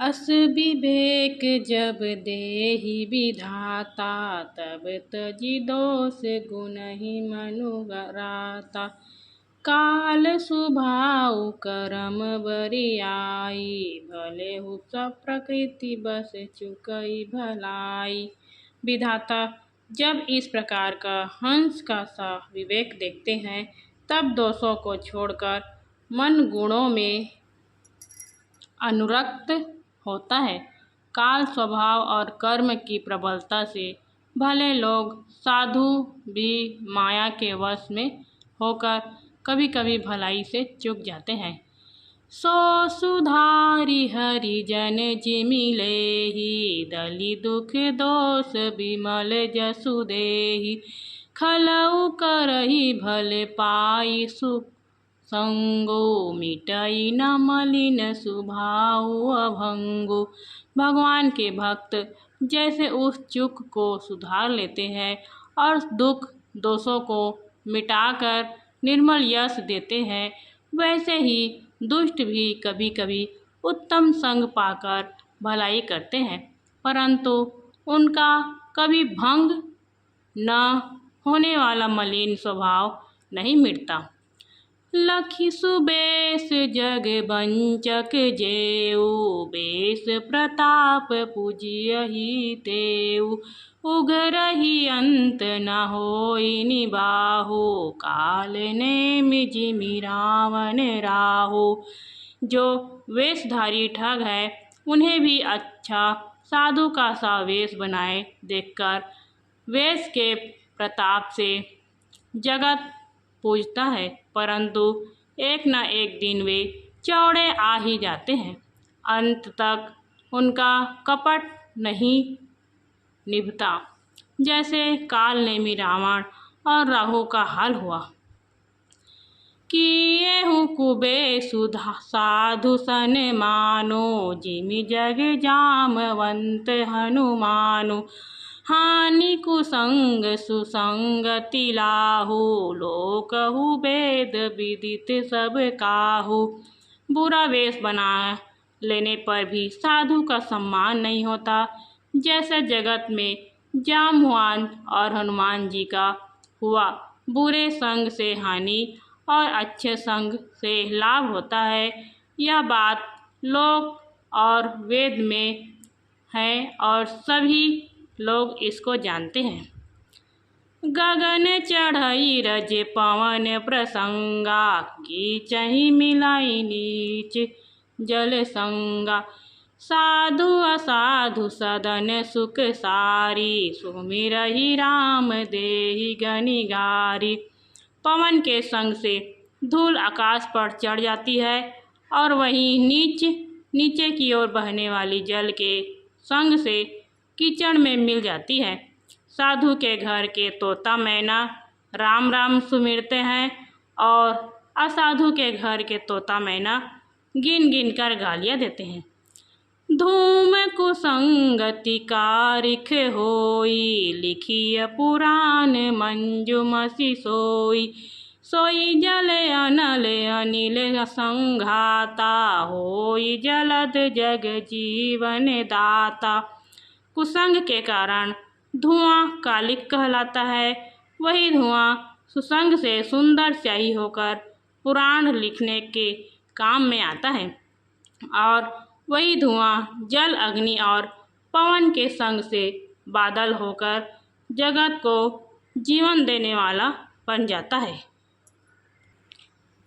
अस विवेक जब देहि विधाता, तब तजि दोष गुणहि मनुराता। काल स्वभाव करम बरियाई, भले हु सब प्रकृति बस चुकई भलाई। विधाता जब इस प्रकार का हंस का सा विवेक देखते हैं, तब दोषों को छोड़कर मन गुणों में अनुरक्त होता है। काल स्वभाव और कर्म की प्रबलता से भले लोग साधु भी माया के वश में होकर कभी कभी भलाई से चूक जाते हैं। सो सुधारी हरिजन जिमिलेहि, दलि दुख दोष विमल जसु देहि। खलउ करहि भले पाई सुख संगो, मिटई न मलिन स्वभाव अभंगो। भगवान के भक्त जैसे उस चूक को सुधार लेते हैं और दुख दोषों को मिटाकर निर्मल यश देते हैं, वैसे ही दुष्ट भी कभी कभी उत्तम संग पाकर भलाई करते हैं, परंतु उनका कभी भंग न होने वाला मलिन स्वभाव नहीं मिटता। लखि सुबेश जग बंचक जेऊ, बेश प्रताप पूजियहि तेऊ। उघरहि अंत न होई निबाहु, काल नेम जिमि रावण राहु। जो वेशधारी ठग है, उन्हें भी अच्छा साधु का सा वेश बनाए देखकर वेश के प्रताप से जगत पूजता है, परंतु एक न एक दिन वे चौड़े आ ही जाते हैं। अंत तक उनका कपट नहीं निभता, जैसे काल नेमी रावण और राहु का हाल हुआ। किएहु कुबेशु साधु सन मानो, जिमि जग जामवंत हनुमानो। हानि कुसंग सुसंगति लाहु, लोकहु वेद विदित सब काहू। बुरा वेश बना लेने पर भी साधु का सम्मान नहीं होता, जैसे जगत में जामवंत और हनुमान जी का हुआ। बुरे संग से हानि और अच्छे संग से लाभ होता है, यह बात लोक और वेद में है और सभी लोग इसको जानते हैं। गगन चढ़ई रज पवन प्रसंगा, कीचहि मिलाई नीच जल संगा। साधु असाधु सदन सुख सारी, सुमिरहि राम देहि गनि गारी। पवन के संग से धूल आकाश पर चढ़ जाती है और वहीं नीचे की ओर बहने वाली जल के संग से कीचड़ में मिल जाती है। साधु के घर के तोता मैना राम राम सुमिरते हैं और असाधु के घर के तोता मैना गिन गिन कर गालियाँ देते हैं। धूम कुसंगति कारिख होई, लिखिय पुराण मंजुमसि सोई। सोई जल अनल अनिल संघाता, होई जलद जग जीवन दाता। कुसंग के कारण धुआं कालिक कहलाता है, वही धुआं सुसंग से सुंदर स्याही होकर पुराण लिखने के काम में आता है, और वही धुआं जल अग्नि और पवन के संग से बादल होकर जगत को जीवन देने वाला बन जाता है।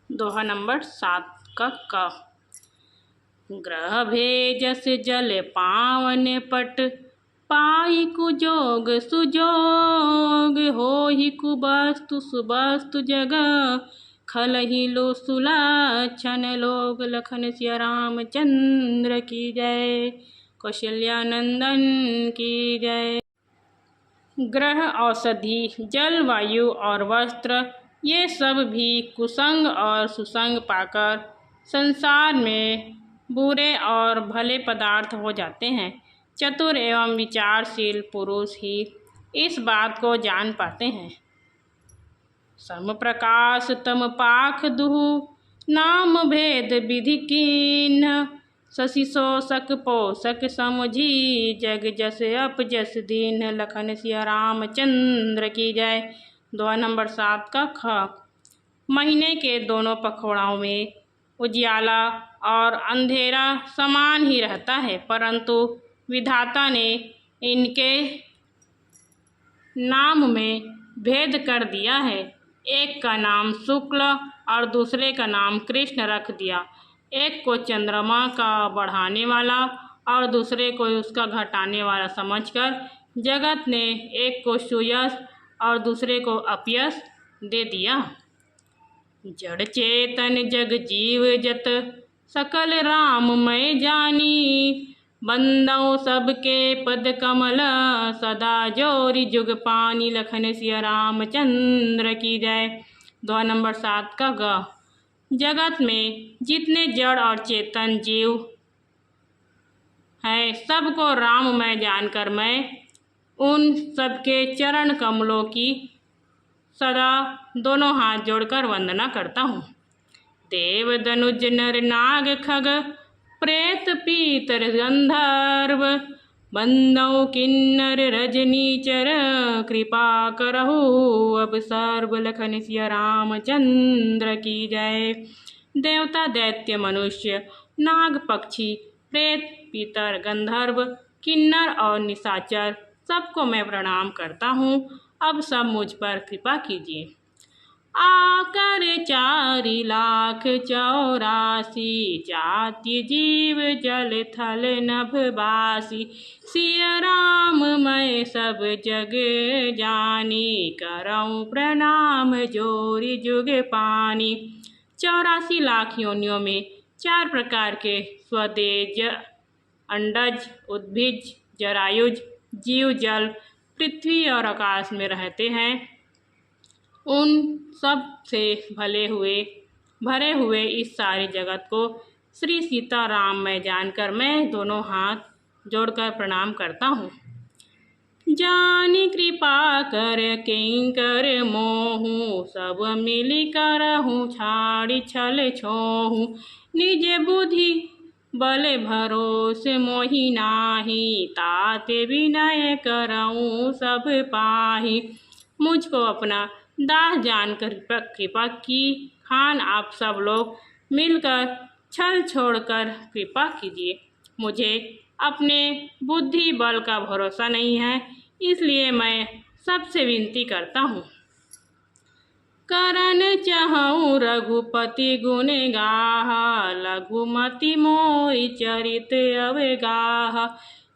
दोहा नंबर 7 का क। ग्रह भेजस जल पावन पट, पाई कुजोग सुजोग। होहि कुवस्तु सुवस्तु जग, खलहि लो सुलक्षण लोग। लखन सिया रामचंद्र की जय, कौशल्या नंदन की जय। ग्रह, औषधि, जल, वायु और वस्त्र, ये सब भी कुसंग और सुसंग पाकर संसार में बुरे और भले पदार्थ हो जाते हैं। चतुर एवं विचारशील पुरुष ही इस बात को जान पाते हैं। सम प्रकाश तम पाख दुहु, नाम भेद विधि कीन्ह। शशि शोषक पोषक समझी, जग जस अप जस दीन लखन सिया रामचंद्र की जय। दोहा नंबर 7 का ख। महीने के दोनों पखवाड़ों में उजियाला और अंधेरा समान ही रहता है, परंतु विधाता ने इनके नाम में भेद कर दिया है। एक का नाम शुक्ल और दूसरे का नाम कृष्ण रख दिया। एक को चंद्रमा का बढ़ाने वाला और दूसरे को उसका घटाने वाला समझकर जगत ने एक को सुयश और दूसरे को अपयश दे दिया। जड़ चेतन जग जीव जत सकल राम मैं जानी, बंदौ सबके पद कमल सदा जोरी जुग पानी लखन सिया रामचंद्र की जय। दोहा नंबर 7 का ग। जगत में जितने जड़ और चेतन जीव हैं सबको राममय जानकर मैं उन सबके चरण कमलों की सदा दोनों हाथ जोड़कर वंदना करता हूँ। देव धनुज नर नाग खग प्रेत पीतर गंधर्व, बंदौ किन्नर रजनीचर कृपा करहु अब सर्व लखन सिया रामचंद्र की जय। देवता दैत्य मनुष्य नाग पक्षी प्रेत पीतर गंधर्व किन्नर और निशाचर सबको मैं प्रणाम करता हूँ। अब सब मुझ पर कृपा कीजिए। आकर 4,84,00,000 जाति जीव जल थल नभवासी, सिया राम मैं सब जग जानी, करऊँ प्रणाम जोरी जुग पानी। 84 लाख योनियों में 4 प्रकार के स्वदेज अंडज उद्भिज जरायुज जीव जल पृथ्वी और आकाश में रहते हैं। उन सब से भरे हुए इस सारे जगत को श्री सीताराम मैं जानकर मैं दोनों हाथ जोड़कर प्रणाम करता हूँ। जानी कृपा कर किंकर मोहू, सब मिली करहूँ छाड़ी छल छोहू, निज बुद्धि बल भरोसे मोहि नाही, ताते विनय करऊँ सब पाही। मुझको अपना दास जानकर कृपा की खान आप सब लोग मिलकर छल छोड़कर कृपा कीजिए। मुझे अपने बुद्धि बल का भरोसा नहीं है, इसलिए मैं सबसे विनती करता हूँ। करन चाहूँ रघुपति गुण गाहा, लघुमति मोहि चरित अवगाहा,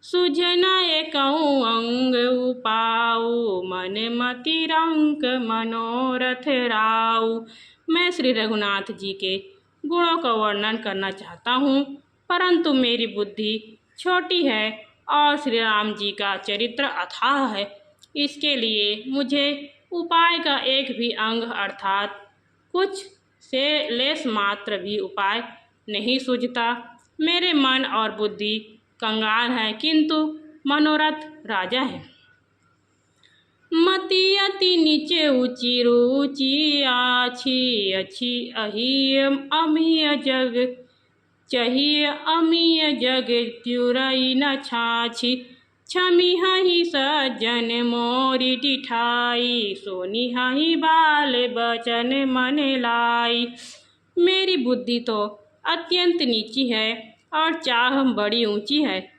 सुझना एकऊँ अंग उपाऊ, मन मति रंक मनोरथ राऊ। मैं श्री रघुनाथ जी के गुणों का वर्णन करना चाहता हूँ, परंतु मेरी बुद्धि छोटी है और श्री राम जी का चरित्र अथाह है। इसके लिए मुझे उपाय का एक भी अंग अर्थात कुछ से लेस मात्र भी उपाय नहीं सूझता। मेरे मन और बुद्धि कंगाल है, किंतु मनोरथ राजा है। मति अति नीचे ऊंची रुचि आछी, अच्छी अहिय अमीय जग चाहिए अमीय जग त्युरई न छाछी, छमिहहि सज्जन मोरी डिठाई, सोनिहहि बाल बचन मन लाई। मेरी बुद्धि तो अत्यंत नीची है और चाह बड़ी ऊंची है।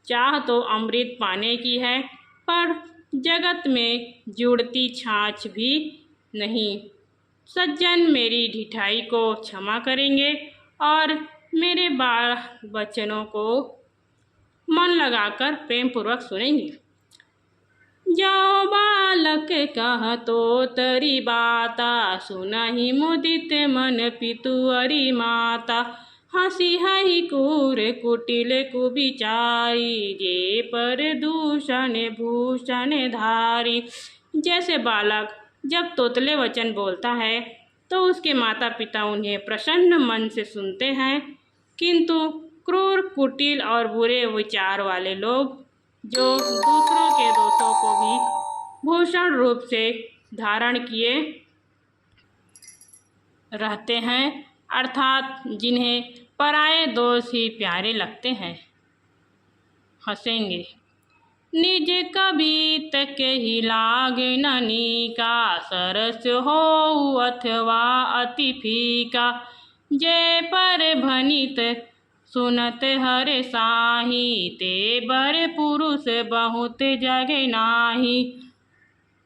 चाह तो अमृत पाने की है, पर जगत में जुड़ती छाछ भी नहीं। सज्जन मेरी ढिठाई को क्षमा करेंगे और मेरे बाल बचनों को मन लगाकर प्रेम पूर्वक सुनेंगे। जाओ बालक कह तो तरी बाता, सुनहि मुदित मन पितुअरी माता, हंसी हहि कूर कुटिल कुविचारी, जे पर दूषण भूषण धारी। जैसे बालक जब तोतले वचन बोलता है तो उसके माता पिता उन्हें प्रसन्न मन से सुनते हैं, किंतु क्रूर कुटिल और बुरे विचार वाले लोग जो दूसरों के दोषों को भी भूषण रूप से धारण किए रहते हैं, अर्थात जिन्हें पराए दोस्त ही प्यारे लगते हैं। हंसेंगे। निज कबीत के ही लागे ननिका, सरस हो अथवा अति फीका। जे पर भनित सुनत हर साही, ते बर पुरुष बहुत जगे नाही।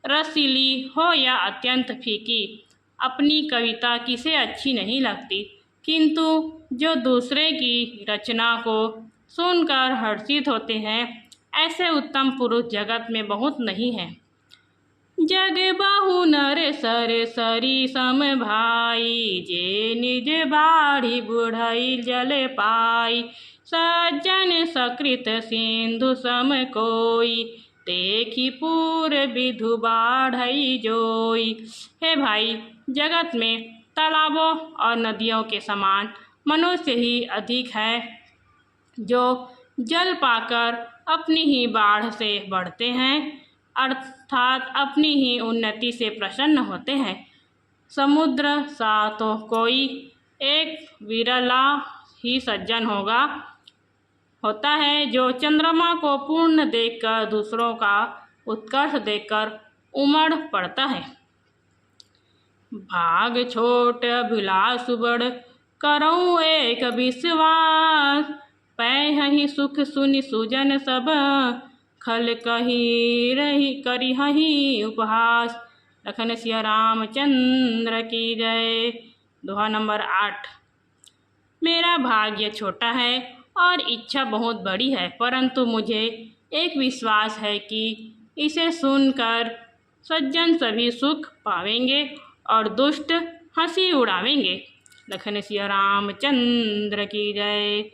रसीली हो या अत्यंत फीकी, अपनी कविता किसे अच्छी नहीं लगती, किंतु जो दूसरे की रचना को सुनकर हर्षित होते हैं, ऐसे उत्तम पुरुष जगत में बहुत नहीं हैं। जग बहु नर सर सरी सम भाई, जे निज बाढ़ी बुढ़ई जल पाई। सज्जन सकृत सिंधु सम कोई, देखी पूर विधु बाढ़ई जोई। हे भाई, जगत में तालाबों और नदियों के समान मनुष्य ही अधिक है, जो जल पाकर अपनी ही बाढ़ से बढ़ते हैं, अर्थात अपनी ही उन्नति से प्रसन्न होते हैं। समुद्र सा तो कोई एक विरला ही सज्जन होता है, जो चंद्रमा को पूर्ण देखकर दूसरों का उत्कर्ष देखकर उमड़ पड़ता है। भाग छोट अभिलाष बड़, करऊँ एक विश्वास। पैहि सुख सुनि सुजन सब, खल कही रही करी हही उपहास। लखन सिया रामचंद्र की जय। दोहा नंबर 8। मेरा भाग्य छोटा है और इच्छा बहुत बड़ी है, परंतु मुझे एक विश्वास है कि इसे सुनकर सज्जन सभी सुख पावेंगे और दुष्ट हंसी उड़ावेंगे। लखन सिया रामचंद्र की जय।